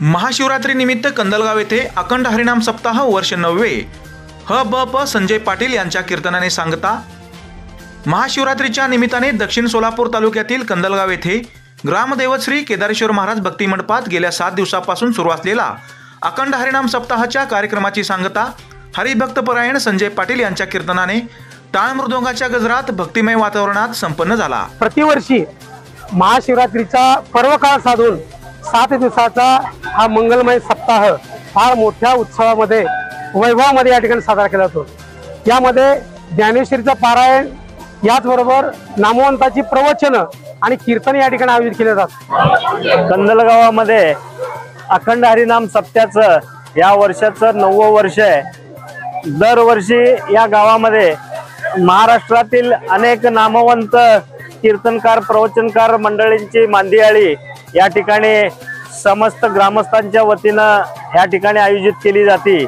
महाशिवरात्री निमित्त कंदलगाव येथे अखंड हरिनाम सप्ताह वर्ष 9वे ब संजय पाटील यांच्या कीर्तनाने सांगता। महाशिवरात्रीच्या निमित्ताने दक्षिण सोलापूर तालुक्यातील कंदलगाव येथे ग्रामदैवत श्री केदारेश्वर महाराज भक्ती मंडपात गेल्या 7 दिवसापासून सुरू असलेला अखंड हरिनाम सप्ताहाच्या कार्यक्रमाची सांगता हरिभक्तपरायण संजय पाटील यांच्या कीर्तनाने टाळ मृदुंगाच्या गजरात भक्तिमय वातावरणात संपन्न झाला। प्रतिवर्षी महाशिवरात्रीचा पर्वकाळ साधून 7 दिवसाचा हा मंगलमय सप्ताह फार मोठ्या उत्सवामध्ये वैभवामध्ये या ठिकाणी साजरा केला जातो। यामध्ये ज्ञानेश्वरीचं पारायण याचबरोबर नामवंताची प्रवचन आणि कीर्तन या ठिकाणी आयोजित केले जातात। कंदलगावामध्ये अखंड हरिनाम सप्त्याचं या वर्षाचं 9वं वर्ष आहे। दरवर्षी या गावामध्ये महाराष्ट्रातील अनेक नामवंत कीर्तनकार प्रवचनकार मंडळींची मांदियाळी या ठिकाणी समस्त ग्रामस्थांच्या वतीनं या ठिकाणी आयोजित केली जाते।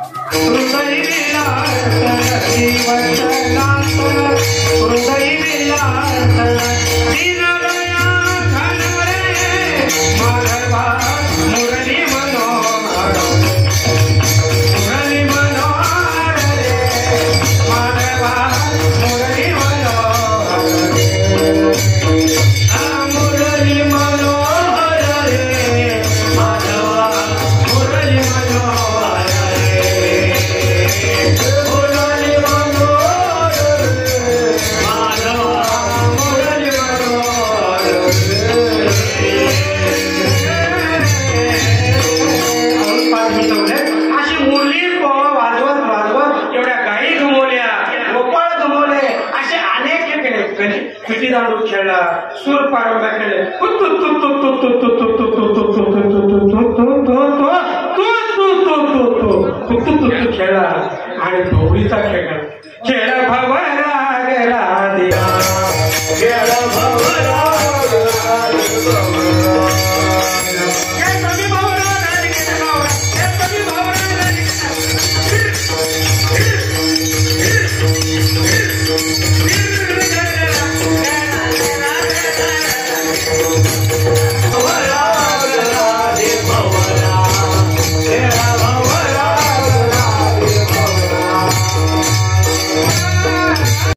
सूर पारंबा केले खेळला आणि भोवळीचा खेळ खेळ भवरा